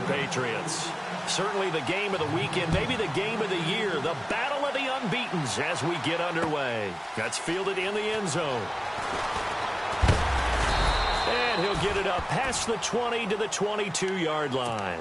Patriots. Certainly the game of the weekend, maybe the game of the year, the battle of the unbeatens as we get underway. That's fielded in the end zone. And he'll get it up past the 20 to the 22-yard line.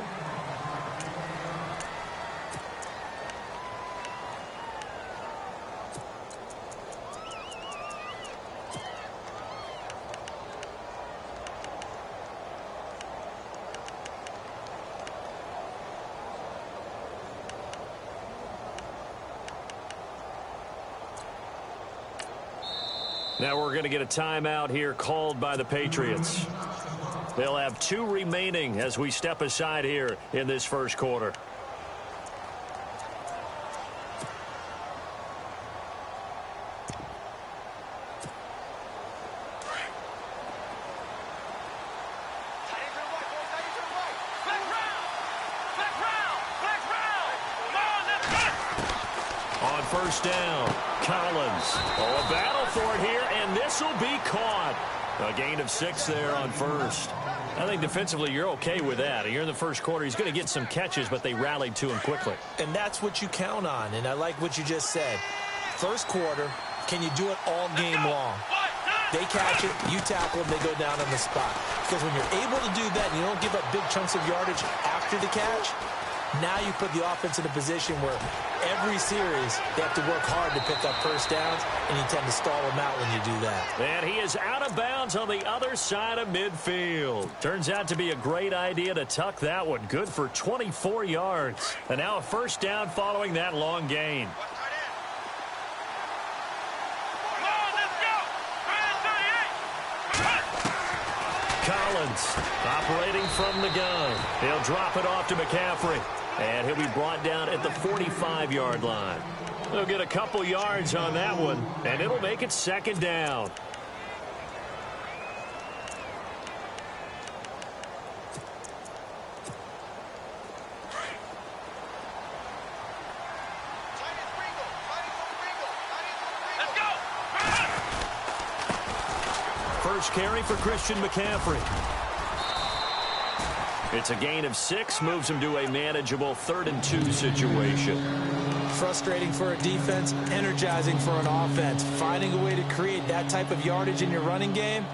Now we're going to get a timeout here called by the Patriots. They'll have 2 remaining as we step aside here in this first quarter. On first down, Collins. Oh, a battle for it here, and this will be caught. A gain of 6 there on first. I think defensively you're okay with that. Here in the first quarter, he's going to get some catches, but they rallied to him quickly. And that's what you count on, and I like what you just said. First quarter, can you do it all game long? They catch it, you tackle them, they go down on the spot. Because when you're able to do that and you don't give up big chunks of yardage after the catch, now you put the offense in a position where every series they have to work hard to pick up first downs, and you tend to stall them out when you do that. And he is out of bounds on the other side of midfield. Turns out to be a great idea to tuck that one. Good for 24 yards. And now a first down following that long gain. Collins operating from the gun. He'll drop it off to McCaffrey. And he'll be brought down at the 45-yard line. He'll get a couple yards on that one, and it'll make it second down. First carry for Christian McCaffrey. It's a gain of 6, moves him to a manageable 3rd-and-2 situation. Frustrating for a defense, energizing for an offense. Finding a way to create that type of yardage in your running game,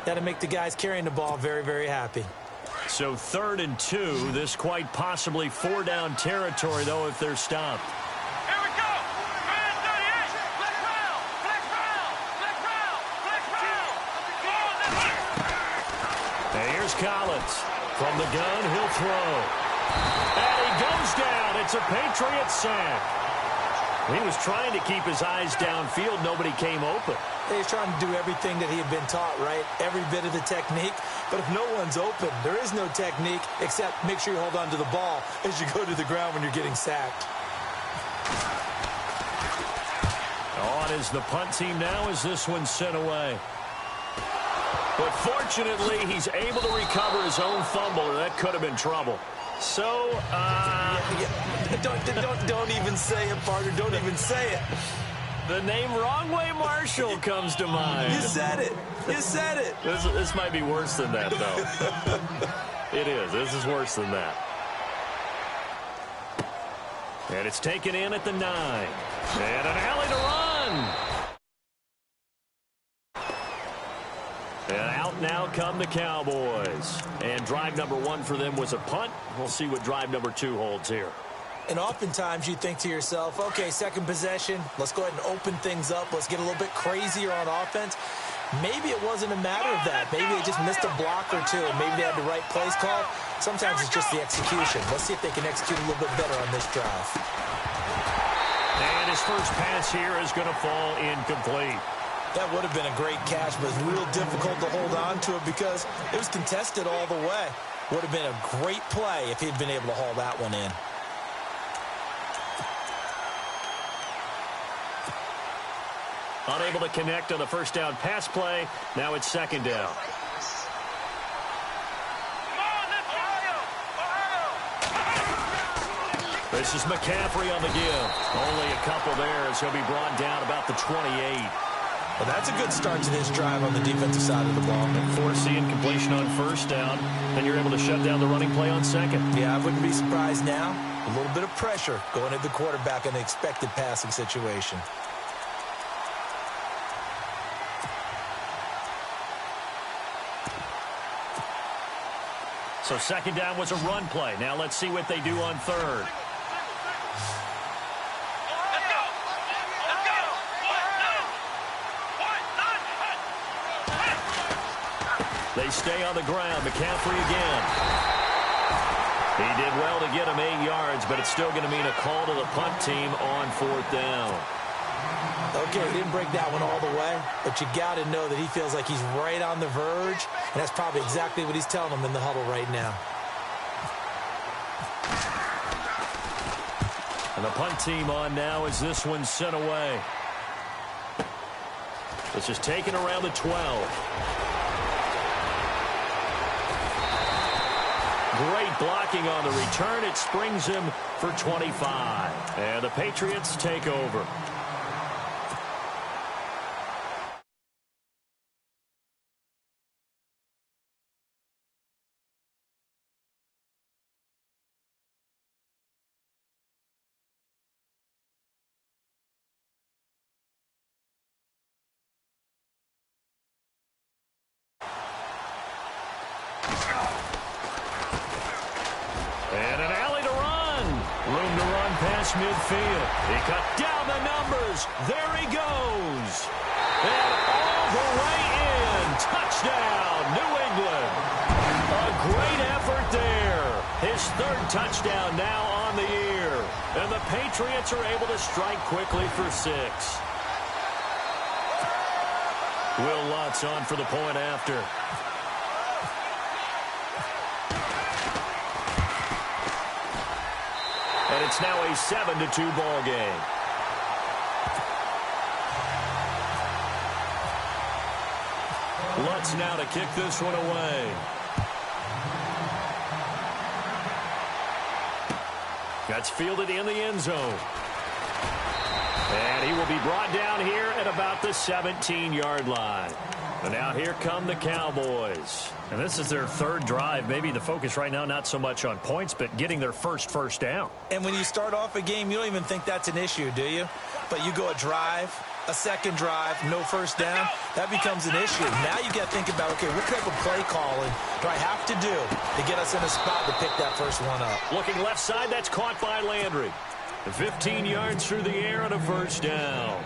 that'll make the guys carrying the ball very, very happy. So 3rd and 2, this quite possibly 4-down territory, though, if they're stopped. Here we go! Man 38! Flex round! Flex round! Flex round! Flex round! And here's Collins. From the gun, he'll throw. And he goes down. It's a Patriot sack. He was trying to keep his eyes downfield. Nobody came open. He's trying to do everything that he had been taught, right? Every bit of the technique. But if no one's open, there is no technique except make sure you hold on to the ball as you go to the ground when you're getting sacked. On is the punt team now as this one's sent away. But fortunately, he's able to recover his own fumble, or that could have been trouble. So, Don't even say it, partner. Don't even say it. the name Wrong Way Marshall comes to mind. You said it. You said it. This might be worse than that, though. It is. This is worse than that. And it's taken in at the 9. And an alley to run. And out now come the Cowboys. And drive number 1 for them was a punt. We'll see what drive number 2 holds here. And oftentimes you think to yourself, okay, second possession, let's go ahead and open things up. Let's get a little bit crazier on offense. Maybe it wasn't a matter of that. Maybe they just missed a block or two, and maybe they had the right plays called. Sometimes it's just the execution. Let's see if they can execute a little bit better on this drive. And his first pass here is going to fall incomplete. That would have been a great catch, but it's real difficult to hold on to it because it was contested all the way. Would have been a great play if he'd been able to haul that one in. Unable to connect on the first down pass play. Now it's second down. This is McCaffrey on the give. Only a couple there as he'll be brought down about the 28. Well, that's a good start to this drive on the defensive side of the ball. And forcing completion on first down. Then you're able to shut down the running play on second. Yeah, I wouldn't be surprised now. A little bit of pressure going at the quarterback in an expected passing situation. So second down was a run play. Now let's see what they do on third. They stay on the ground. McCaffrey again. He did well to get him 8 yards, but it's still going to mean a call to the punt team on fourth down. Okay, he didn't break that one all the way, but you got to know that he feels like he's right on the verge, and that's probably exactly what he's telling them in the huddle right now. And the punt team on now as this one's sent away. This is taken around the 12. Great blocking on the return. It springs him for 25. And the Patriots take over. And an alley to run. Room to run past midfield. He cut down the numbers. There he goes. And all the way in. Touchdown, New England. A great effort there. His third touchdown now on the year. And the Patriots are able to strike quickly for 6. Will Lutz on for the point after. And it's now a 7-2 ball game. Lutz now to kick this one away. That's fielded in the end zone. And he will be brought down here at about the 17-yard line. And now here come the Cowboys. And this is their third drive. Maybe the focus right now not so much on points, but getting their first down. And when you start off a game, you don't even think that's an issue, do you? But you go a drive, a second drive, no first down, that becomes an issue. Now you got to think about, okay, what type of play calling do I have to do to get us in a spot to pick that first one up? Looking left side, that's caught by Landry. 15 yards through the air and a first down.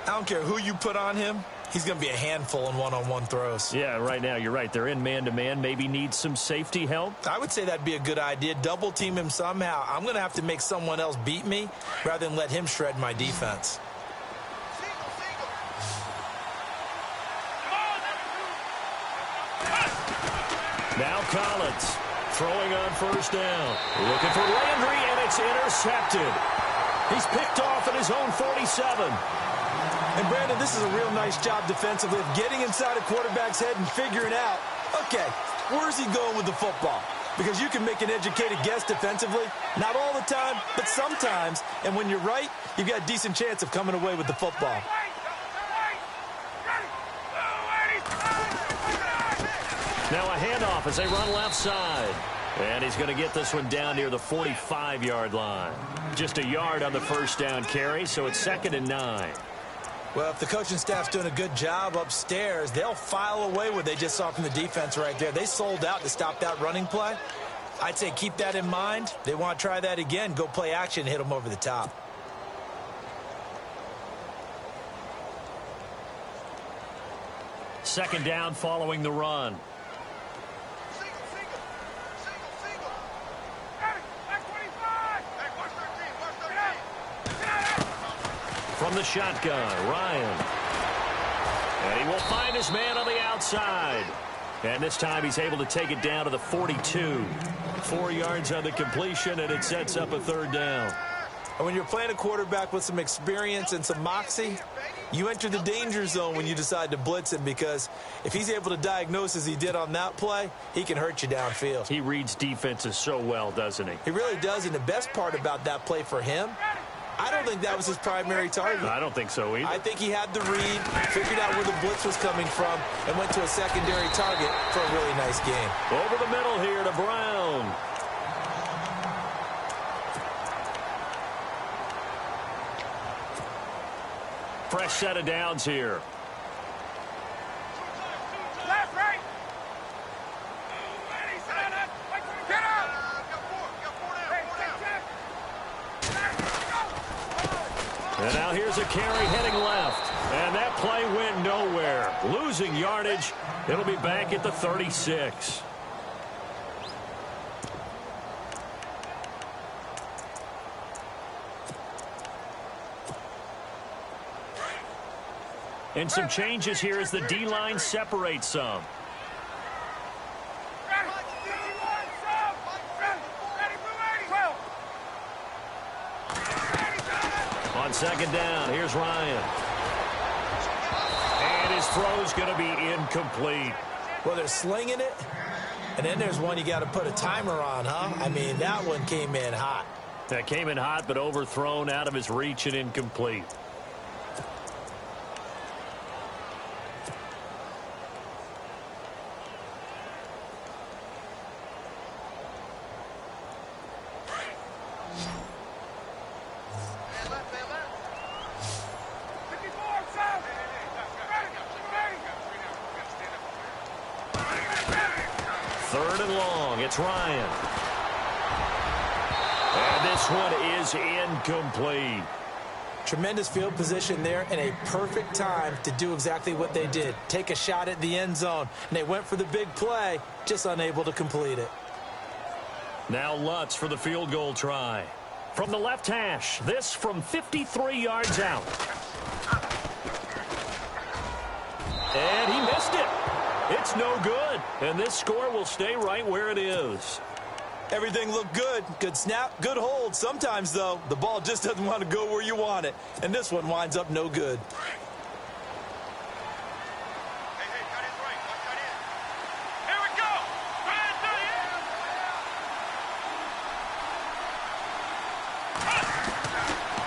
I don't care who you put on him. He's going to be a handful in one-on-one throws. Yeah, right now, you're right. They're in man-to-man. Maybe need some safety help. I would say that'd be a good idea. Double team him somehow. I'm going to have to make someone else beat me rather than let him shred my defense. Now Collins throwing on first down. Looking for Landry, and it's intercepted. He's picked off at his own 47. And, Brandon, this is a real nice job defensively of getting inside a quarterback's head and figuring out, okay, where's he going with the football? Because you can make an educated guess defensively. Not all the time, but sometimes. And when you're right, you've got a decent chance of coming away with the football. Now a handoff as they run left side. And he's going to get this one down near the 45-yard line. Just a yard on the first down carry, so it's 2nd and 9. Well, if the coaching staff's doing a good job upstairs, they'll file away what they just saw from the defense right there. They sold out to stop that running play. I'd say keep that in mind. They want to try that again. Go play action and hit them over the top. Second down following the run. From the shotgun, Ryan. And he will find his man on the outside. And this time he's able to take it down to the 42. 4 yards on the completion, and it sets up a third down. And when you're playing a quarterback with some experience and some moxie, you enter the danger zone when you decide to blitz him, because if he's able to diagnose as he did on that play, he can hurt you downfield. He reads defenses so well, doesn't he? He really does, and the best part about that play for him I don't think that was his primary target. I don't think so either. I think he had the read, figured out where the blitz was coming from, and went to a secondary target for a really nice game. Over the middle here to Brown. Fresh set of downs here. Left, right. Get up. And now here's a carry heading left. And that play went nowhere. Losing yardage. It'll be back at the 36. And some changes here as the D-line separates some. On second down, here's Ryan. And his throw's going to be incomplete. Well, they're slinging it, and then there's one you got to put a timer on, huh? I mean, that one came in hot. That came in hot, but overthrown out of his reach and incomplete. Third and long, it's Ryan. And this one is incomplete. Tremendous field position there and a perfect time to do exactly what they did. Take a shot at the end zone, and they went for the big play, just unable to complete it. Now Lutz for the field goal try. From the left hash, this from 53 yards out. And he missed it. It's no good. And this score will stay right where it is. Everything looked good. Good snap, good hold. Sometimes, though, the ball just doesn't want to go where you want it. And this one winds up no good. Here we go.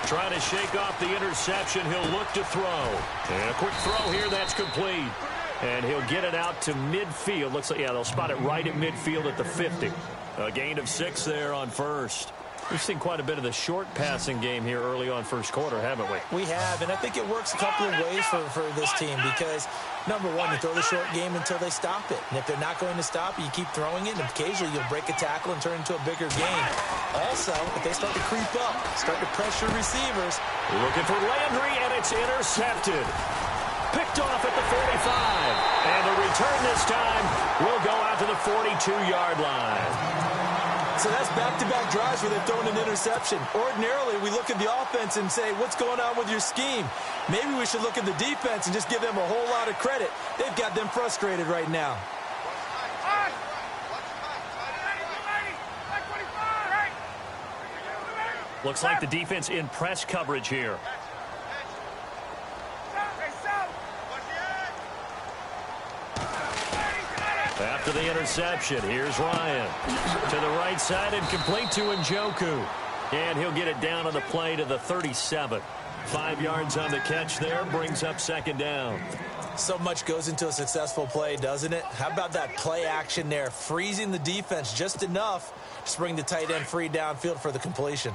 Trying to shake off the interception. He'll look to throw. And a quick throw here. That's complete. And he'll get it out to midfield. Looks like, yeah, they'll spot it right at midfield at the 50. A gain of 6 there on first. We've seen quite a bit of the short passing game here early on first quarter, haven't we? We have, and I think it works a couple of ways for this team because, number one, you throw the short game until they stop it. And if they're not going to stop it, you keep throwing it, and occasionally you'll break a tackle and turn it into a bigger game. Also, if they start to creep up, start to pressure receivers. Looking for Landry, and it's intercepted. Picked off at the 45. And the return this time will go out to the 42-yard line. So that's back-to-back drives where they've thrown an interception. Ordinarily, we look at the offense and say, what's going on with your scheme? Maybe we should look at the defense and just give them a whole lot of credit. They've got them frustrated right now. Looks like the defense in press coverage here. After the interception, here's Ryan. To the right side and complete to Njoku. And he'll get it down on the play to the 37. 5 yards on the catch there, brings up second down. So much goes into a successful play, doesn't it? How about that play action there? Freezing the defense just enough to bring the tight end free downfield for the completion.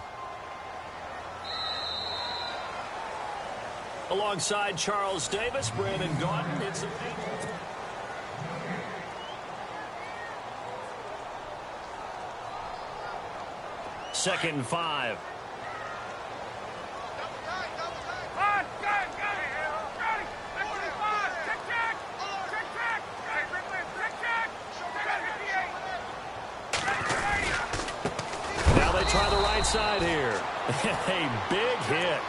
Alongside Charles Davis, Brandon Gaudin. It's a second and 5. Now they try the right side here. A big hit.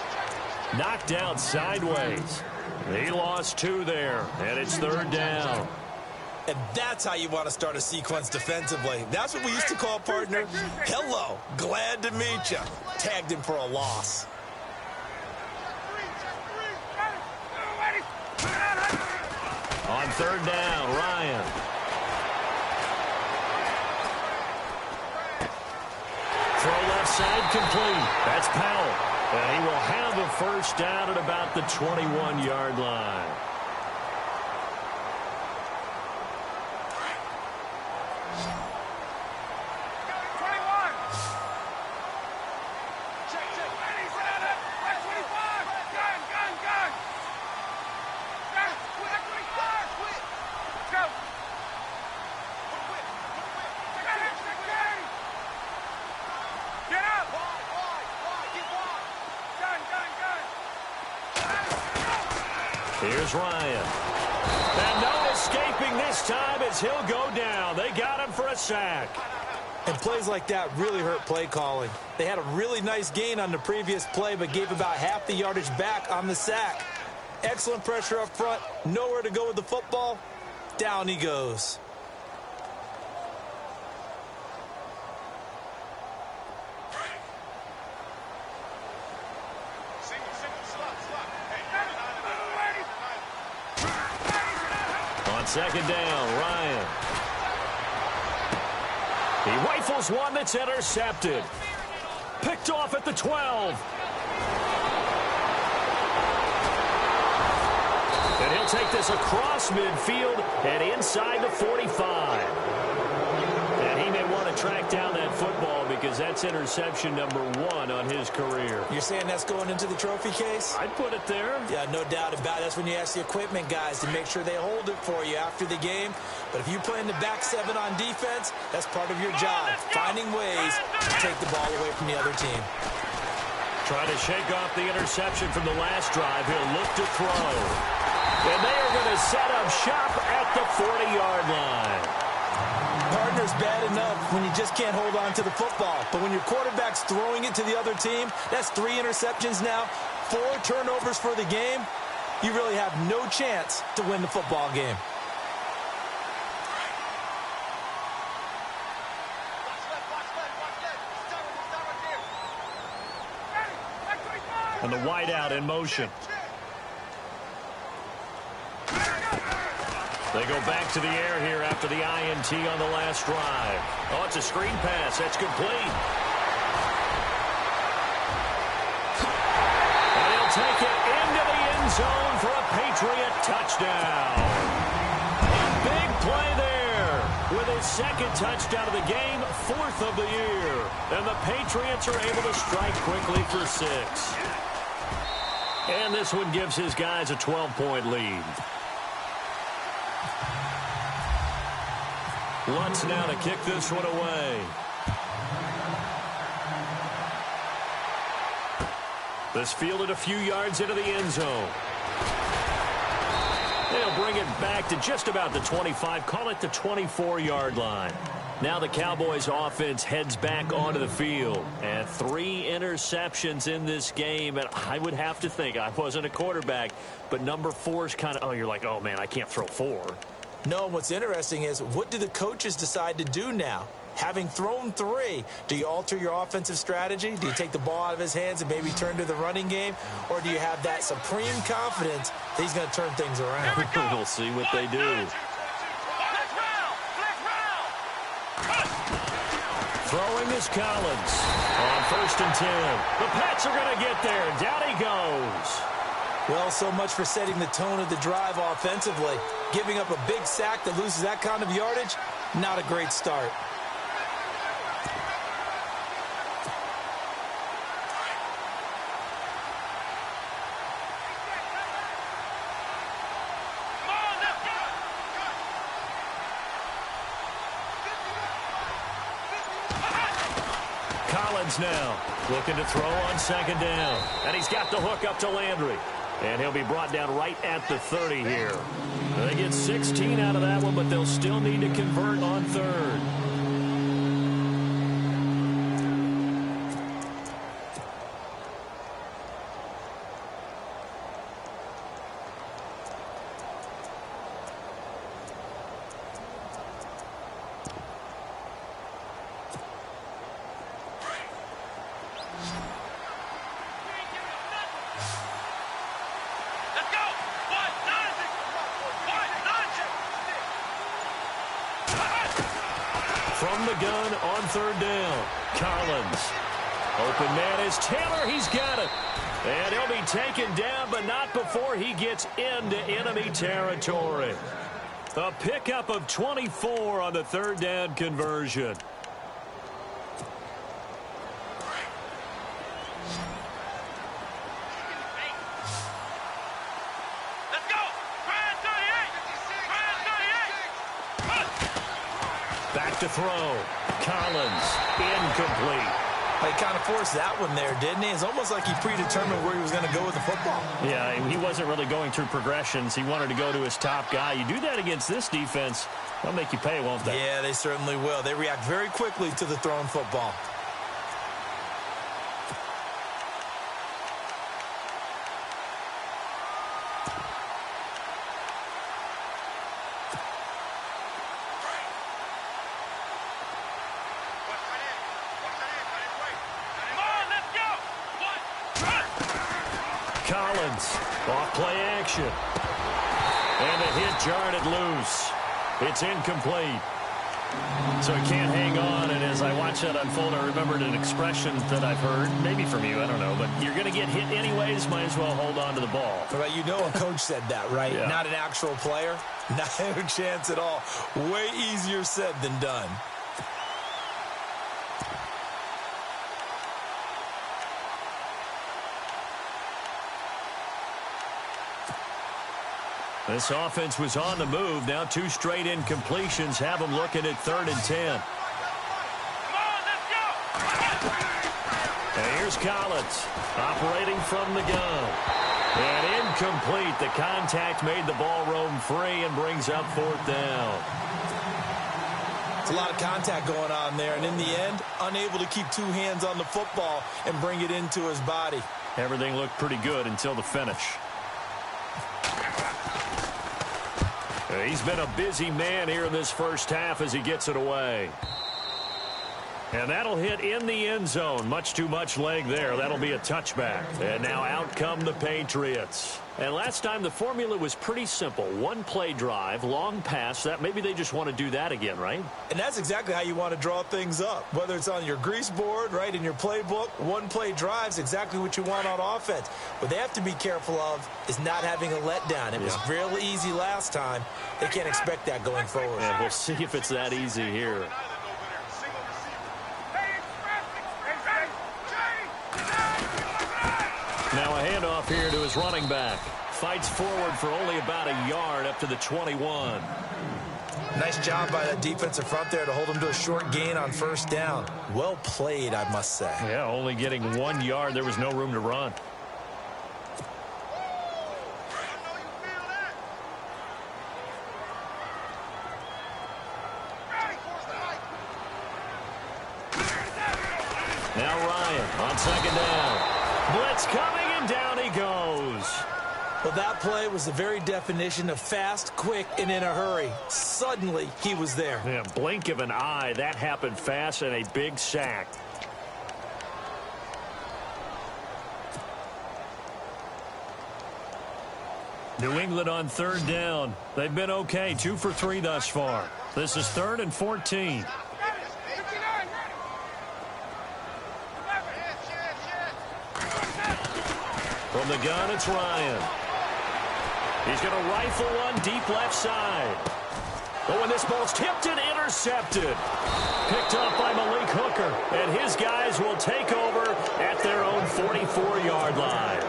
Knocked out sideways. He lost 2 there, and it's third down. And that's how you want to start a sequence defensively. That's what we used to call, partner, hello, glad to meet you. Tagged him for a loss. On third down, Ryan. Throw left side complete. That's Powell. And he will have a first down at about the 21-yard line. Here's Ryan. And no escaping this time as he'll go down. They got him for a sack. And plays like that really hurt play calling. They had a really nice gain on the previous play, but gave about half the yardage back on the sack. Excellent pressure up front. Nowhere to go with the football. Down he goes. On second down, Ryan. He rifles one that's intercepted. Picked off at the 12. And he'll take this across midfield and inside the 45. And he may want to track down that football because that's interception number 1 on his career. You're saying that's going into the trophy case? I'd put it there. Yeah, no doubt about it. That's when you ask the equipment guys to make sure they hold it for you after the game. But if you play in the back 7 on defense, that's part of your job, finding ways to take the ball away from the other team. Trying to shake off the interception from the last drive. He'll look to throw. And they are going to set up shop at the 40-yard line. Partner's bad enough when you just can't hold on to the football. But when your quarterback's throwing it to the other team, that's 3 interceptions now, 4 turnovers for the game. You really have no chance to win the football game. And the wideout in motion. They go back to the air here after the INT on the last drive. Oh, it's a screen pass. That's complete. And he'll take it into the end zone for a Patriot touchdown. Big play there with his second touchdown of the game, 4th of the year. And the Patriots are able to strike quickly for 6. And this one gives his guys a 12-point lead. Lutz now to kick this one away. This fielded a few yards into the end zone. They'll bring it back to just about the 25, call it the 24-yard line. Now the Cowboys offense heads back onto the field. And 3 interceptions in this game. And I would have to think, I wasn't a quarterback, but number 4 is kind of, oh, you're like, oh, man, I can't throw 4. No, what's interesting is what do the coaches decide to do now? Having thrown 3, do you alter your offensive strategy? Do you take the ball out of his hands and maybe turn to the running game? Or do you have that supreme confidence that he's going to turn things around? We'll see what they do. Throwing is Collins on 1st and 10. The Pats are going to get there. Down he goes. Well, so much for setting the tone of the drive offensively. Giving up a big sack that loses that kind of yardage, not a great start. Collins now looking to throw on 2nd down. And he's got the hook up to Landry. And he'll be brought down right at the 30 here. They get 16 out of that one, but they'll still need to convert on 3rd. From the gun on 3rd down, Collins. Open man is Taylor. He's got it. And he'll be taken down, but not before he gets into enemy territory. A pickup of 24 on the third down conversion. Let's go. Ryan 38. Back to throw. Collins, incomplete. He kind of forced that one there, didn't he? It's almost like he predetermined where he was going to go with the football. Yeah, he wasn't really going through progressions. He wanted to go to his top guy. You do that against this defense, they'll make you pay, won't they? Yeah, they certainly will. They react very quickly to the thrown football. Collins, off play action. And the hit jarred it loose. It's incomplete. So he can't hang on, and as I watch that unfold, I remembered an expression that I've heard, maybe from you, I don't know, but you're going to get hit anyways, might as well hold on to the ball. Well, you know a coach said that, right? Yeah. Not an actual player. No chance at all. Way easier said than done. This offense was on the move. Now 2 straight incompletions have them looking at 3rd and 10. And here's Collins operating from the gun. And incomplete. The contact made the ball roam free and brings up 4th down. It's a lot of contact going on there, and in the end, unable to keep 2 hands on the football and bring it into his body. Everything looked pretty good until the finish. He's been a busy man here in this first half as he gets it away. And that'll hit in the end zone. Much too much leg there. That'll be a touchback. And now out come the Patriots. And last time the formula was pretty simple. 1 play drive, long pass. That maybe they just want to do that again, right? And that's exactly how you want to draw things up. Whether it's on your grease board, right, in your playbook, 1 play drive's exactly what you want on offense. What they have to be careful of is not having a letdown. It was real easy last time. They can't expect that going forward. And we'll see if it's that easy here. Now a handoff here to his running back. Fights forward for only about a yard up to the 21. Nice job by that defensive front there to hold him to a short gain on 1st down. Well played, I must say. Yeah, only getting 1 yard. There was no room to run. Now Ryan on 2nd down. Blitz coming, and down he goes. Well, that play was the very definition of fast, quick, and in a hurry. Suddenly, he was there. Yeah, blink of an eye. That happened fast, and a big sack. New England on 3rd down. They've been okay, 2 for 3 thus far. This is 3rd and 14. From the gun, it's Ryan. He's going to rifle one deep left side. Oh, and this ball's tipped and intercepted. Picked up by Malik Hooker, and his guys will take over at their own 44-yard line.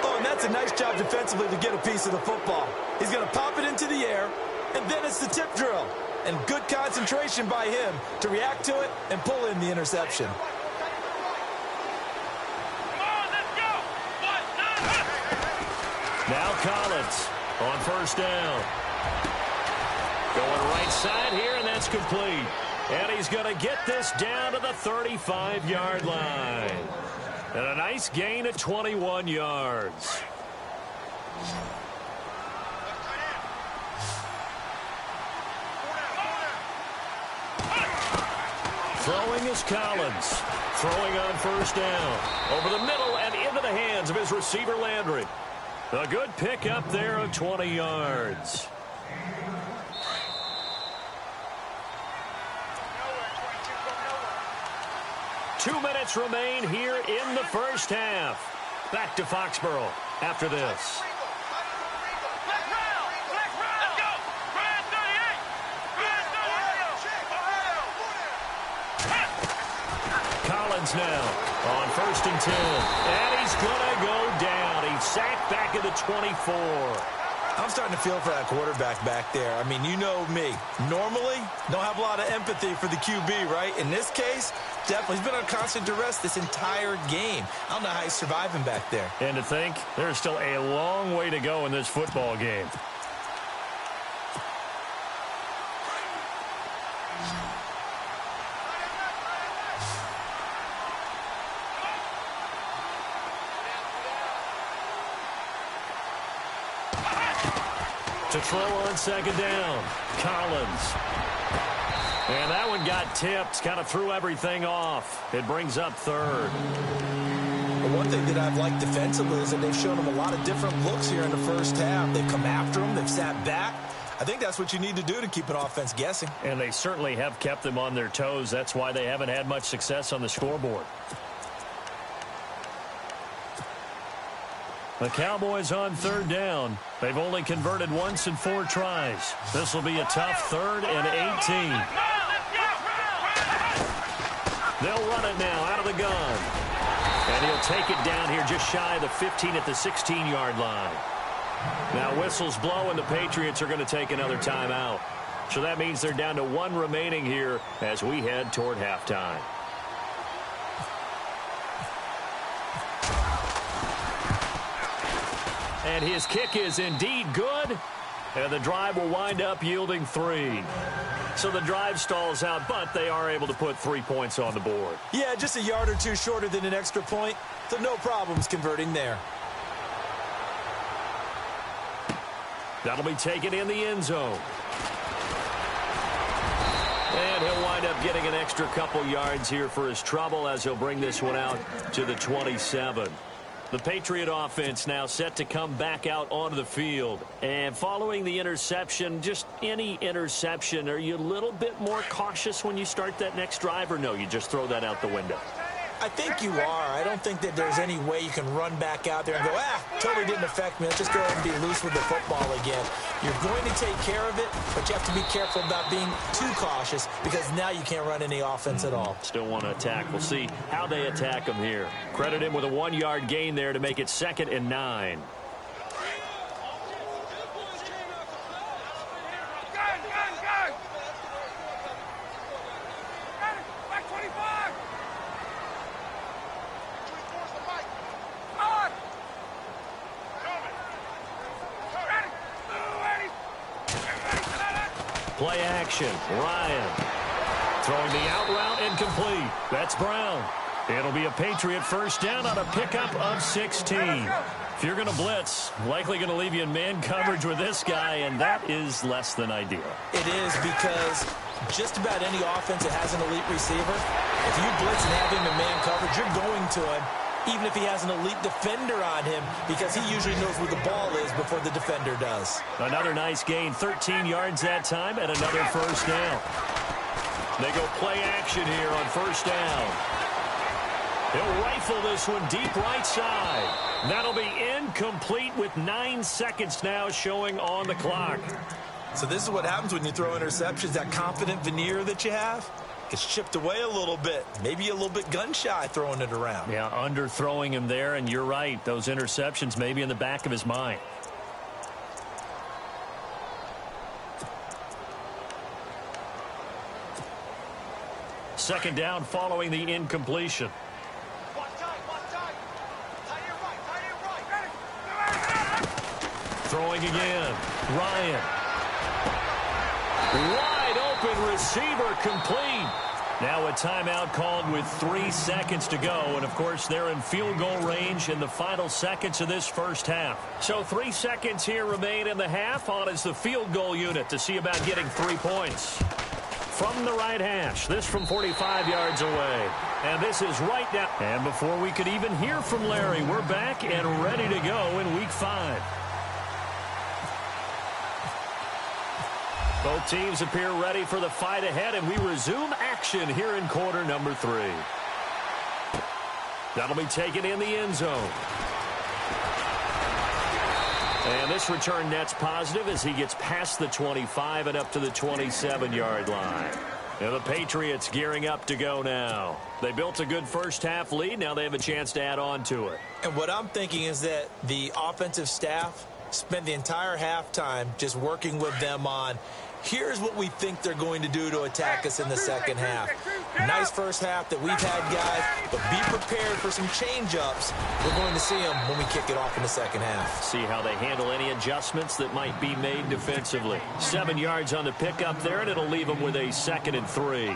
Oh, and that's a nice job defensively to get a piece of the football. He's going to pop it into the air, and then it's the tip drill. And good concentration by him to react to it and pull in the interception. Now Collins on 1st down. Going right side here, and that's complete. And he's going to get this down to the 35-yard line. And a nice gain of 21 yards. Throwing is Collins. Throwing on 1st down. Over the middle and into the hands of his receiver Landry. A good pickup there of 20 yards. 2 minutes remain here in the first half. Back to Foxborough after this. Let's go. Brand 38. Brand 38. Collins now on 1st and 10. And he's going to go down. He's sacked back at the 24. I'm starting to feel for that quarterback back there. I mean, you know me. Normally, don't have a lot of empathy for the QB, right? In this case, definitely. He's been on constant duress this entire game. I don't know how he's surviving back there. And to think, there's still a long way to go in this football game. To throw on 2nd down, Collins. And that one got tipped, kind of threw everything off. It brings up 3rd. But one thing that I've liked defensively is that they've shown him a lot of different looks here in the first half. They've come after him. They've sat back. I think that's what you need to do to keep an offense guessing. And they certainly have kept them on their toes. That's why they haven't had much success on the scoreboard. The Cowboys on 3rd down. They've only converted once in 4 tries. This will be a tough 3rd and 18. They'll run it now out of the gun. And he'll take it down here just shy of the 15 at the 16-yard line. Now whistles blow and the Patriots are going to take another timeout. So that means they're down to 1 remaining here as we head toward halftime. And his kick is indeed good. And the drive will wind up yielding 3. So the drive stalls out, but they are able to put 3 points on the board. Yeah, just a yard or two shorter than an extra point. So no problems converting there. That'll be taken in the end zone. And he'll wind up getting an extra couple yards here for his trouble as he'll bring this one out to the 27. The Patriot offense now set to come back out onto the field. And following the interception, just any interception, are you a little bit more cautious when you start that next drive, or no, you just throw that out the window? I think you are. I don't think that there's any way you can run back out there and go, totally didn't affect me. Let's just go ahead and be loose with the football again. You're going to take care of it, but you have to be careful about being too cautious because now you can't run any offense at all. Still want to attack. We'll see how they attack him here. Credit him with a 1-yard gain there to make it 2nd and 9. Play action. Ryan throwing the out route incomplete. That's Brown. It'll be a Patriot first down on a pickup of 16. If you're going to blitz, likely going to leave you in man coverage with this guy, and that is less than ideal. It is because just about any offense that has an elite receiver, if you blitz and have him in man coverage, you're going to him, even if he has an elite defender on him, because he usually knows where the ball is before the defender does. Another nice gain, 13 yards that time, and another first down. They go play action here on first down. He'll rifle this one deep right side. That'll be incomplete with 9 seconds now showing on the clock. So this is what happens when you throw interceptions. That confident veneer that you have gets chipped away a little bit. Maybe a little bit gun-shy throwing it around. Yeah, underthrowing him there, and you're right. Those interceptions may be in the back of his mind. Second down following the incompletion. Throwing again. Ryan. Wide open receiver complete. Now a timeout called with 3 seconds to go. And, of course, they're in field goal range in the final seconds of this first half. So 3 seconds here remain in the half. On is the field goal unit to see about getting 3 points. From the right hash, this from 45 yards away. And this is right down. And before we could even hear from Larry, we're back and ready to go in Week 5. Both teams appear ready for the fight ahead, and we resume action here in quarter number 3. That'll be taken in the end zone. And this return net's positive as he gets past the 25 and up to the 27-yard line. And the Patriots gearing up to go now. They built a good first-half lead. Now they have a chance to add on to it. And what I'm thinking is that the offensive staff spent the entire halftime just working with them on, here's what we think they're going to do to attack us in the second half. Nice first half that we've had, guys, but be prepared for some change-ups. We're going to see them when we kick it off in the second half. See how they handle any adjustments that might be made defensively. 7 yards on the pickup there, and it'll leave them with a 2nd and 3.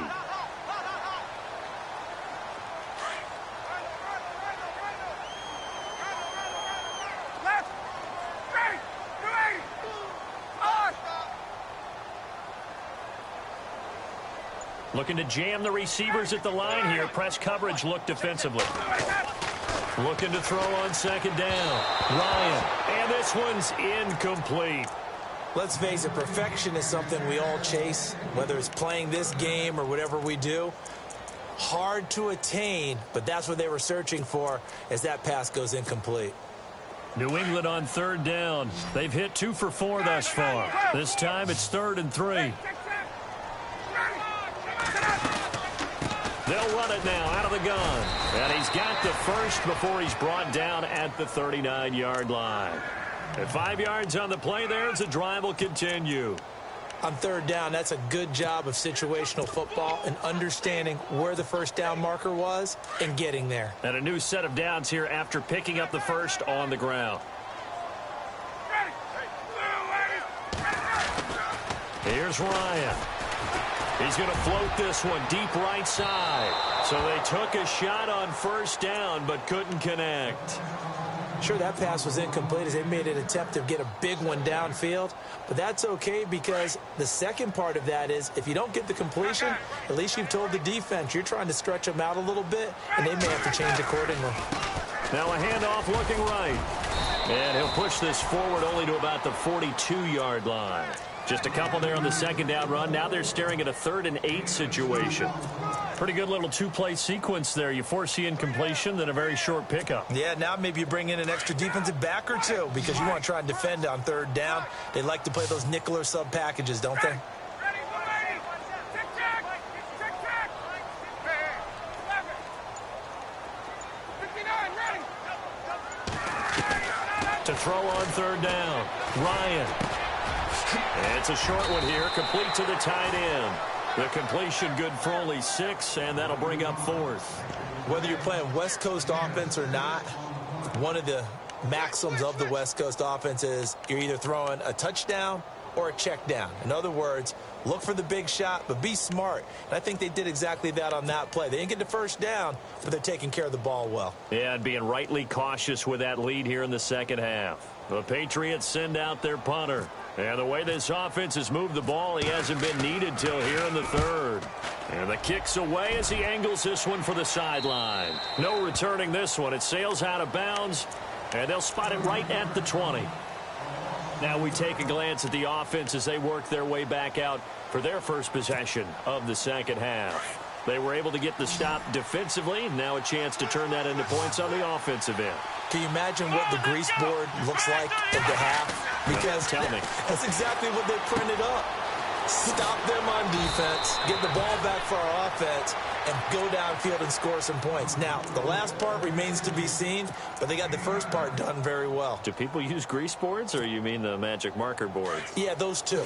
Looking to jam the receivers at the line here. Press coverage look defensively. Looking to throw on second down. Ryan. And this one's incomplete. Let's face it, perfection is something we all chase, whether it's playing this game or whatever we do. Hard to attain, but that's what they were searching for as that pass goes incomplete. New England on 3rd down. They've hit 2 for 4 thus far. This time it's 3rd and 3. They'll run it now out of the gun. And he's got the first before he's brought down at the 39-yard line. At 5 yards on the play there, the drive will continue. On 3rd down, that's a good job of situational football and understanding where the first down marker was and getting there. And a new set of downs here after picking up the first on the ground. Here's Ryan. He's going to float this one deep right side. So they took a shot on first down but couldn't connect. Sure, that pass was incomplete as they made an attempt to get a big one downfield. But that's okay because the second part of that is if you don't get the completion, at least you've told the defense you're trying to stretch them out a little bit, and they may have to change accordingly. Now a handoff looking right. And he'll push this forward only to about the 42-yard line. Just a couple there on the second down run. Now they're staring at a 3rd and 8 situation. Pretty good little 2-play sequence there. You foresee incompletion, then a very short pickup. Yeah, now maybe you bring in an extra defensive back or two because you want to try and defend on 3rd down. They like to play those nickel or sub packages, don't they? To throw on 3rd down, Ryan. And it's a short one here, complete to the tight end. The completion good for only 6, and that'll bring up 4th. Whether you're playing West Coast offense or not, one of the maxims of the West Coast offense is you're either throwing a touchdown or a check down. In other words, look for the big shot, but be smart. And I think they did exactly that on that play. They didn't get the first down, but they're taking care of the ball well. Yeah, and being rightly cautious with that lead here in the second half. The Patriots send out their punter. And the way this offense has moved the ball, he hasn't been needed till here in the 3rd. And the kick's away as he angles this one for the sideline. No returning this one. It sails out of bounds, and they'll spot it right at the 20. Now we take a glance at the offense as they work their way back out for their first possession of the second half. They were able to get the stop defensively. Now a chance to turn that into points on the offensive end. Can you imagine what the grease board looks like at the half? Because tell me. That's exactly what they printed up. Stop them on defense, get the ball back for our offense, and go downfield and score some points. Now, the last part remains to be seen, but they got the first part done very well. Do people use grease boards, or you mean the magic marker boards? Yeah, those two.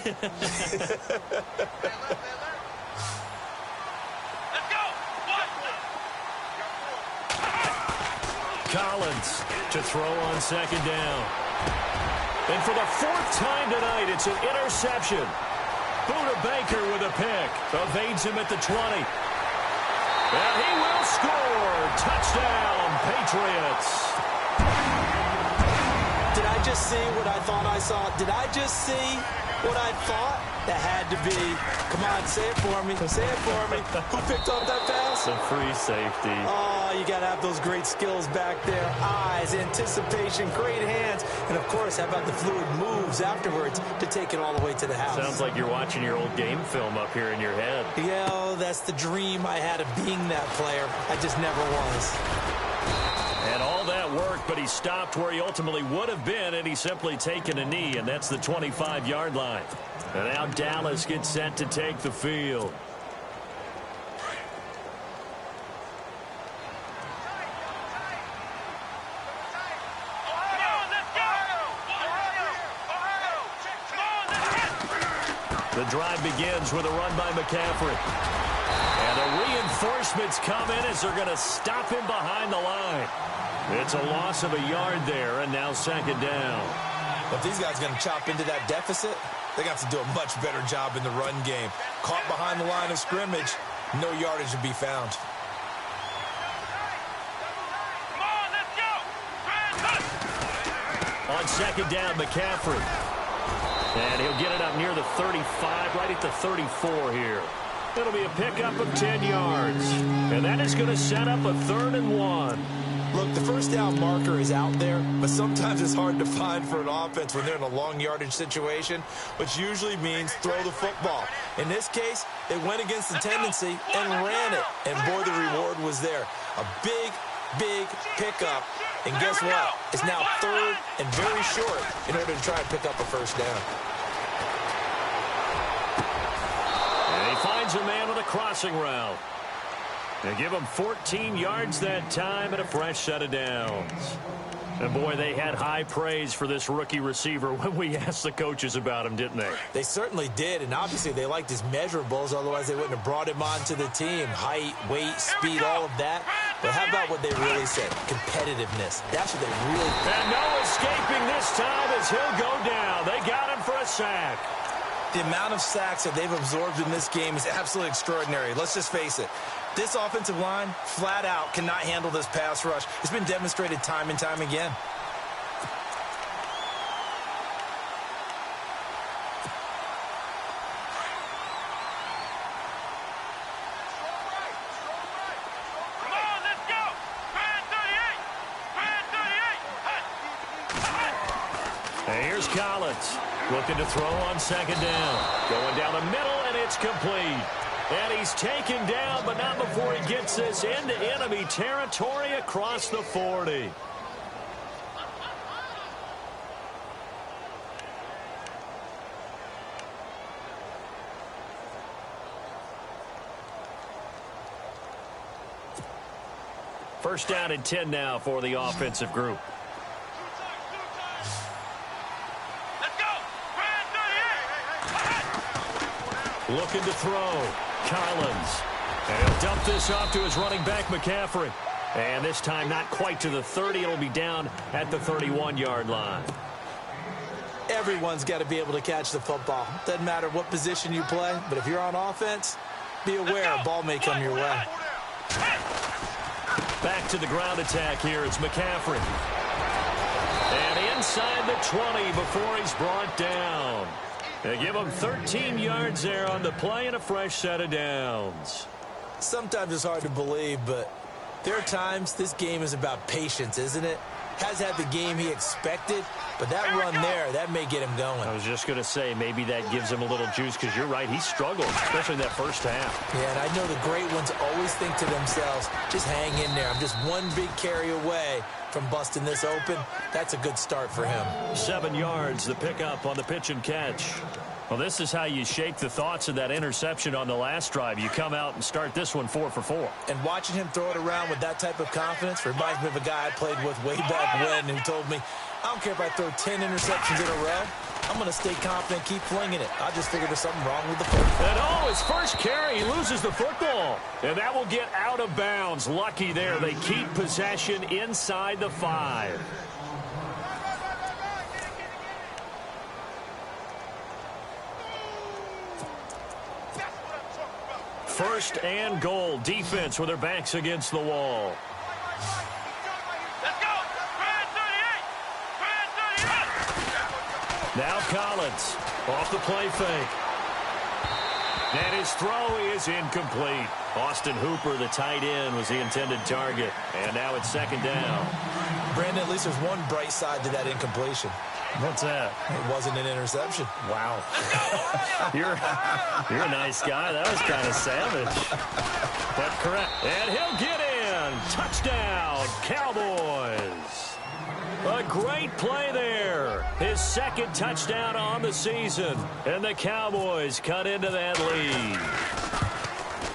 Collins to throw on second down. And for the 4th time tonight, it's an interception. Buda Baker with a pick. Evades him at the 20. And he will score. Touchdown, Patriots. Did I just see what I thought I saw? Did I just see what I thought? That had to be. Come on, say it for me. Say it for me. Who picked up that pass? The free safety. Oh, you got to have those great skills back there. Eyes, anticipation, great hands. And, of course, how about the fluid moves afterwards to take it all the way to the house? Sounds like you're watching your old game film up here in your head. Yeah, that's the dream I had of being that player. I just never was. And all that work, but he stopped where he ultimately would have been, and he's simply taken a knee, and that's the 25-yard line. And now Dallas gets set to take the field. The drive begins with a run by McCaffrey. And the reinforcements come in as they're going to stop him behind the line. It's a loss of a yard there, and now second down. If these guys are going to chop into that deficit, they got to do a much better job in the run game. Caught behind the line of scrimmage, no yardage to be found. Come on, let's go. On second down, McCaffrey. And he'll get it up near the 35, right at the 34 here. It'll be a pickup of 10 yards. And that is going to set up a 3rd and 1. Look, the first down marker is out there, but sometimes it's hard to find for an offense when they're in a long yardage situation, which usually means throw the football. In this case, they went against the tendency and ran it. And boy, the reward was there. A big, big pickup. And guess what? It's now 3rd and very short in order to try and pick up a first down. And he finds a man with a crossing route. They give him 14 yards that time and a fresh set of downs. And boy, they had high praise for this rookie receiver when we asked the coaches about him, didn't they? They certainly did, and obviously they liked his measurables, otherwise they wouldn't have brought him onto the team. Height, weight, speed, all of that. But how about what they really said? Competitiveness. That's what they really... And no escaping this time as he'll go down. They got him for a sack. The amount of sacks that they've absorbed in this game is absolutely extraordinary. Let's just face it. This offensive line, flat out, cannot handle this pass rush. It's been demonstrated time and time again. Come on, let's go. Fan 38. And here's Collins. Looking to throw on second down. Going down the middle, and it's complete. And he's taken down, but not before he gets this into enemy territory across the 40. First down and 10 now for the offensive group. Let's go. Fan 38. Looking to throw. Collins. And he'll dump this off to his running back, McCaffrey. And this time not quite to the 30. It'll be down at the 31-yard line. Everyone's got to be able to catch the football. Doesn't matter what position you play, but if you're on offense, be aware a ball may come your way. Back to the ground attack here. It's McCaffrey. And inside the 20 before he's brought down. They give him 13 yards there on the play and a fresh set of downs. Sometimes it's hard to believe, but there are times this game is about patience, isn't it? Has had the game he expected, but that run there, that may get him going. I was just going to say, maybe that gives him a little juice, because you're right, he struggled, especially in that first half. Yeah, and I know the great ones always think to themselves, just hang in there. I'm just one big carry away from busting this open. That's a good start for him. 7 yards, the pickup on the pitch and catch. Well, this is how you shake the thoughts of that interception on the last drive. You come out and start this one 4 for 4. And watching him throw it around with that type of confidence reminds me of a guy I played with way back when who told me, I don't care if I throw 10 interceptions in a row. I'm going to stay confident, keep flinging it. I just figured there's something wrong with the football. And oh, his first carry, he loses the football. And that will get out of bounds. Lucky there. They keep possession inside the 5. First and goal. Defense with their backs against the wall. Let's go. Fan 38. Fan 38. Now Collins off the play fake. And his throw is incomplete. Austin Hooper, the tight end, was the intended target. And now it's second down. Brandon, at least there's one bright side to that incompletion. What's that? It wasn't an interception. Wow. You're a nice guy. That was kind of savage. But correct. And he'll get in. Touchdown, Cowboys. A great play there. His second touchdown on the season. And the Cowboys cut into that lead.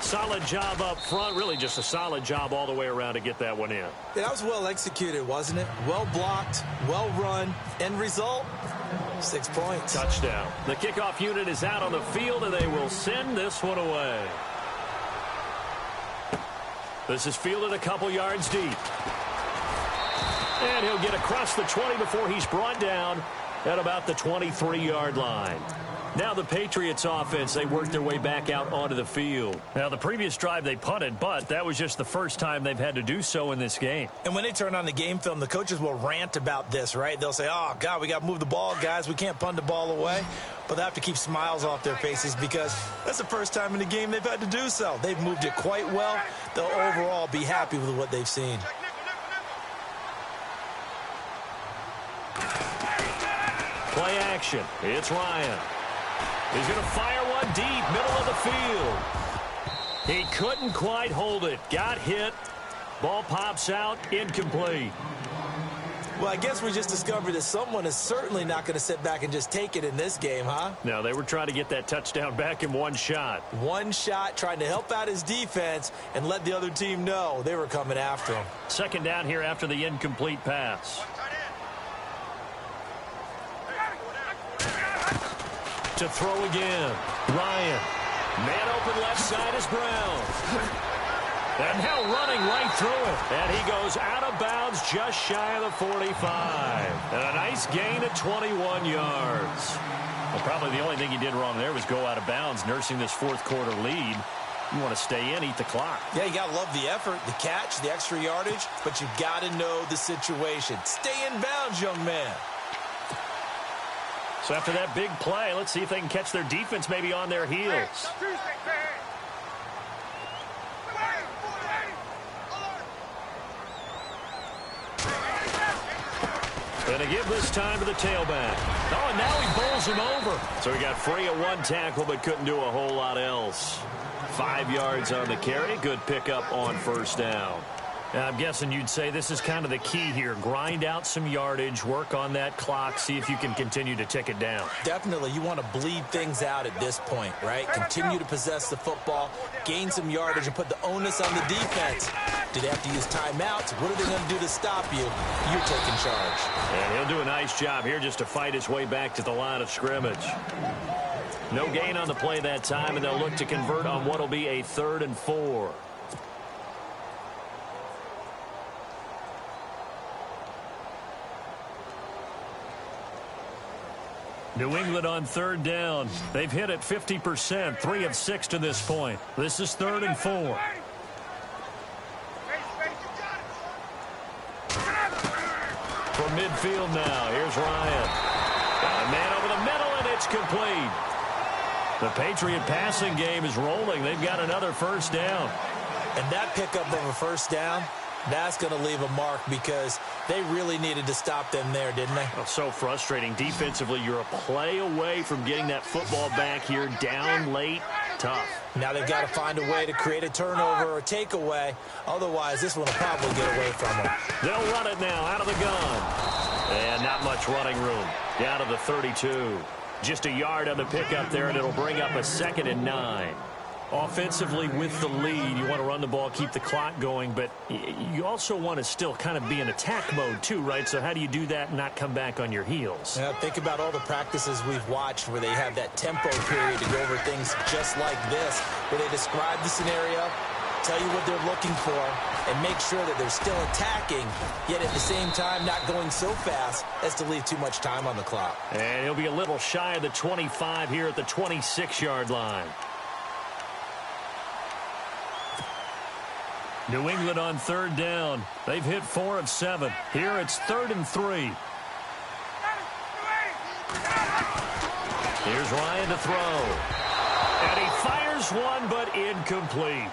Solid job up front. Really just a solid job all the way around to get that one in. Yeah, that was well executed, wasn't it? Well blocked, well run. End result, 6 points. Touchdown. The kickoff unit is out on the field, and they will send this one away. This is fielded a couple yards deep. And he'll get across the 20 before he's brought down at about the 23-yard line. Now the Patriots offense, they work their way back out onto the field. Now the previous drive they punted, but that was just the first time they've had to do so in this game. And when they turn on the game film, the coaches will rant about this, right? They'll say, oh, God, we got to move the ball, guys. We can't punt the ball away. But they have to keep smiles off their faces because that's the first time in the game they've had to do so. They've moved it quite well. They'll overall be happy with what they've seen. Play action. It's Ryan. He's going to fire one deep, middle of the field. He couldn't quite hold it. Got hit. Ball pops out, incomplete. Well, I guess we just discovered that someone is certainly not going to sit back and just take it in this game, huh? No, they were trying to get that touchdown back in one shot. One shot, trying to help out his defense and let the other team know they were coming after him. Second down here after the incomplete pass. To throw again. Ryan. Man open left side is Brown. And now running right through it. And he goes out of bounds just shy of the 45. And a nice gain of 21 yards. Well, probably the only thing he did wrong there was go out of bounds, nursing this fourth quarter lead. You want to stay in, eat the clock. Yeah, you got to love the effort, the catch, the extra yardage, but you got to know the situation. Stay in bounds, young man. So after that big play, let's see if they can catch their defense maybe on their heels. Going to give this time to the tailback. Oh, and now he bowls him over. So he got free of one tackle but couldn't do a whole lot else. 5 yards on the carry. Good pickup on first down. Now, I'm guessing you'd say this is kind of the key here. Grind out some yardage, work on that clock, see if you can continue to tick it down. Definitely. You want to bleed things out at this point, right? Continue to possess the football, gain some yardage, and put the onus on the defense. Do they have to use timeouts? What are they going to do to stop you? You're taking charge. And he'll do a nice job here just to fight his way back to the line of scrimmage. No gain on the play that time, and they'll look to convert on what will be a 3rd and 4. New England on 3rd down. They've hit it 50%, 3 of 6 to this point. This is 3rd and 4. From midfield now, here's Ryan. Got a man over the middle, and it's complete. The Patriot passing game is rolling. They've got another first down. And that pickup of a first down, that's going to leave a mark because they really needed to stop them there, didn't they? Oh, so frustrating. Defensively, you're a play away from getting that football back here. Down late, tough. Now they've got to find a way to create a turnover or a takeaway. Otherwise, this one will probably get away from them. They'll run it now out of the gun. And not much running room. Down to the 32. Just a yard on the pickup there, and it'll bring up a 2nd and 9. Offensively, with the lead, you want to run the ball, keep the clock going, but you also want to still kind of be in attack mode too, right? So how do you do that and not come back on your heels? Yeah, think about all the practices we've watched where they have that tempo period to go over things just like this, where they describe the scenario, tell you what they're looking for, and make sure that they're still attacking, yet at the same time not going so fast as to leave too much time on the clock. And he'll be a little shy of the 25 here at the 26-yard line. New England on 3rd down. They've hit 4 of 7. Here it's 3rd and 3. Here's Ryan to throw. And he fires one, but incomplete.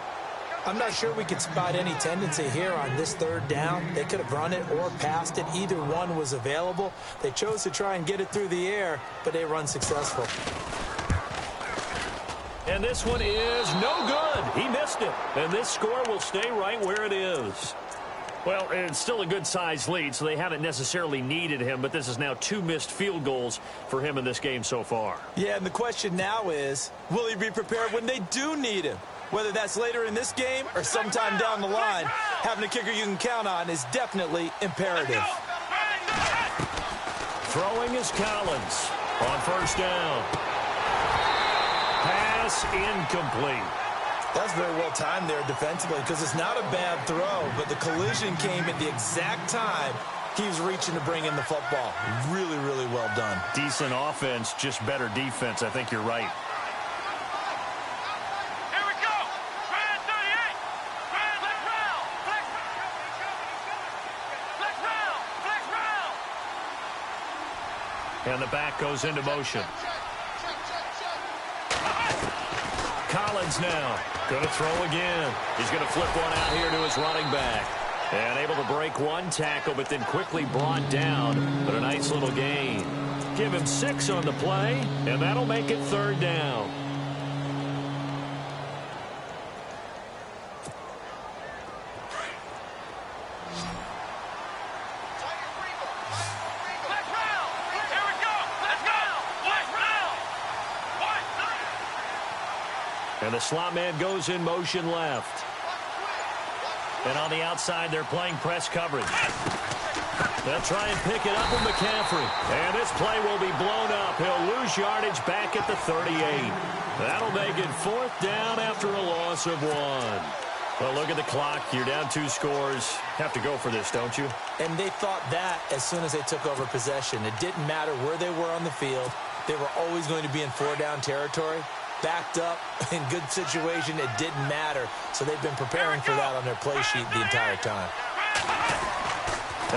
I'm not sure we could spot any tendency here on this 3rd down. They could have run it or passed it. Either one was available. They chose to try and get it through the air, but they run successful. And this one is no good. He missed it. And this score will stay right where it is. Well, it's still a good-sized lead, so they haven't necessarily needed him, but this is now 2 missed field goals for him in this game so far. Yeah, and the question now is, will he be prepared when they do need him? Whether that's later in this game or sometime down the line, having a kicker you can count on is definitely imperative. Throwing is Collins on first down. Pass incomplete. That's very well timed there defensively because it's not a bad throw, but the collision came at the exact time he was reaching to bring in the football. Really, really well done. Decent offense, just better defense. I think you're right. Here we go. Man 38. Man, let's round. Flex. Flex round. Flex round. And the back goes into motion. Collins now going to throw again. He's going to flip one out here to his running back. And able to break one tackle, but then quickly brought down. But a nice little gain. Give him 6 on the play, and that'll make it 3rd down. And the slot man goes in motion left. And on the outside, they're playing press coverage. They'll try and pick it up with McCaffrey. And this play will be blown up. He'll lose yardage back at the 38. That'll make it 4th down after a loss of 1. Well, look at the clock. You're down 2 scores. Have to go for this, don't you? And they thought that as soon as they took over possession. It didn't matter where they were on the field. They were always going to be in 4-down territory. Backed up, in good situation, it didn't matter. So they've been preparing for that on their play sheet the entire time.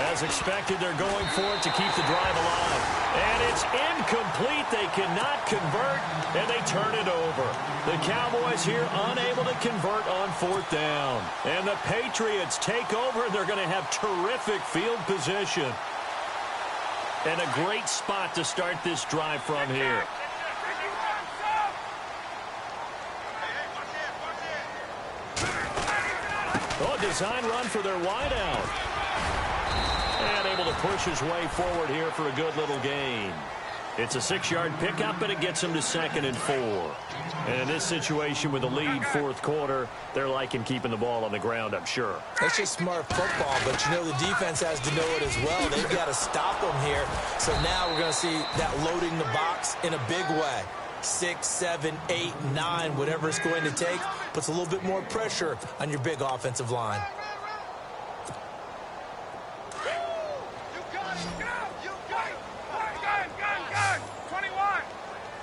As expected, they're going for it to keep the drive alive. And it's incomplete. They cannot convert, and they turn it over. The Cowboys here unable to convert on 4th down. And the Patriots take over. They're going to have terrific field position. And a great spot to start this drive from here. Oh, design run for their wideout. And able to push his way forward here for a good little gain. It's a 6-yard pickup, and it gets him to 2nd and 4. And in this situation with a lead 4th quarter, they're liking keeping the ball on the ground, I'm sure. It's just smart football, but you know the defense has to know it as well. They've got to stop them here. So now we're going to see that loading the box in a big way. 6, 7, 8, 9, whatever it's going to take, puts a little bit more pressure on your big offensive line. You got it. Go. You got it. Gun. 21.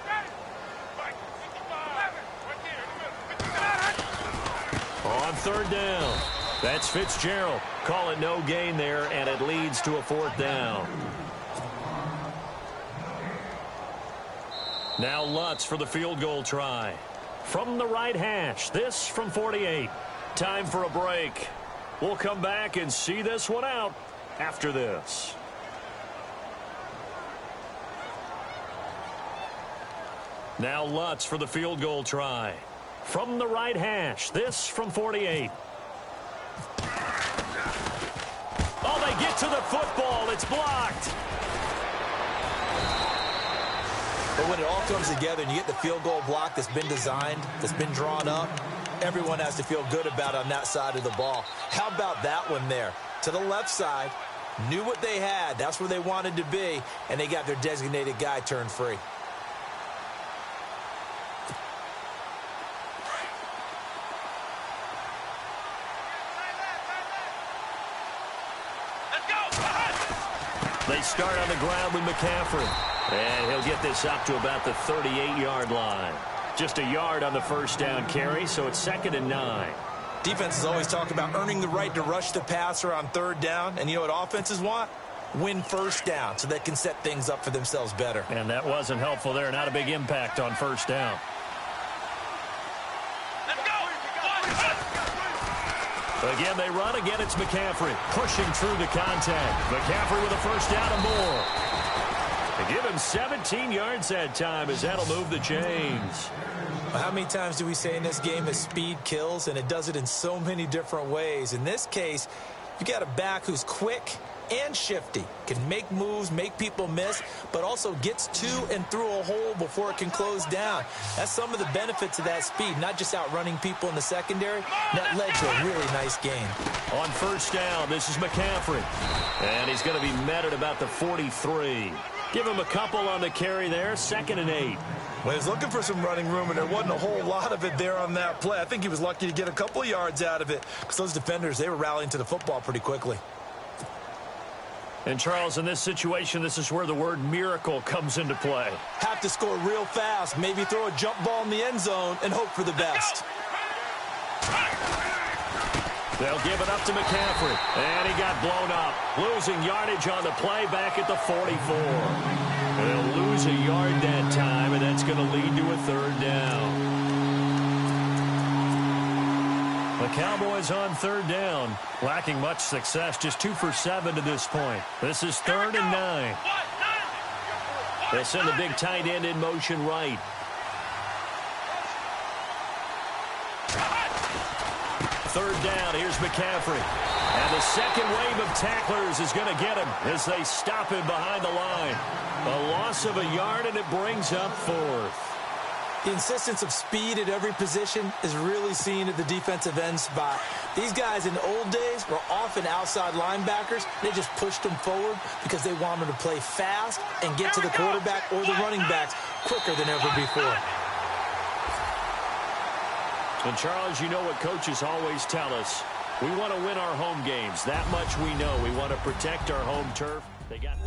Got it. 55. 11. On 3rd down. That's Fitzgerald. Call it no gain there, and it leads to a 4th down. Now Lutz for the field goal try. From the right hash, this from 48. Time for a break. We'll come back and see this one out after this. Now Lutz for the field goal try. From the right hash, this from 48. Oh, they get to the football. It's blocked. But when it all comes together and you get the field goal block that's been designed, that's been drawn up, everyone has to feel good about it on that side of the ball. How about that one there? To the left side, knew what they had. That's where they wanted to be, and they got their designated guy turned free. Let's go. They start on the ground with McCaffrey. And he'll get this up to about the 38-yard line. Just a yard on the 1st down carry, so it's 2nd and 9. Defenses always talk about earning the right to rush the passer on 3rd down. And you know what offenses want? Win 1st down so they can set things up for themselves better. And that wasn't helpful there. Not a big impact on 1st down. Let's go. Again, they run. Again, it's McCaffrey pushing through the contact. McCaffrey with a 1st down and more. They give him 17 yards that time as that'll move the chains. How many times do we say in this game that speed kills, and it does it in so many different ways? In this case, you got a back who's quick and shifty, can make moves, make people miss, but also gets to and through a hole before it can close down. That's some of the benefits of that speed, not just outrunning people in the secondary. That led to a really nice game. On first down, this is McCaffrey. And he's going to be met at about the 43. Give him a couple on the carry there, 2nd and 8. Well, he was looking for some running room, and there wasn't a whole lot of it there on that play. I think he was lucky to get a couple of yards out of it because those defenders, they were rallying to the football pretty quickly. And, Charles, in this situation, this is where the word miracle comes into play. Have to score real fast, maybe throw a jump ball in the end zone and hope for the best. They'll give it up to McCaffrey. And he got blown up. Losing yardage on the play back at the 44. They'll lose a yard that time, and that's going to lead to a 3rd down. The Cowboys on 3rd down, lacking much success, just 2 for 7 to this point. This is 3rd and 9. They'll send the big tight end in motion right. Third down, here's McCaffrey. And the second wave of tacklers is going to get him as they stop him behind the line. A loss of a yard, and it brings up 4th. The insistence of speed at every position is really seen at the defensive end spot. These guys in the old days were often outside linebackers. They just pushed them forward because they wanted to play fast and get to the quarterback or the running backs quicker than ever before. And, Charles, you know what coaches always tell us. We want to win our home games. That much we know. We want to protect our home turf. They got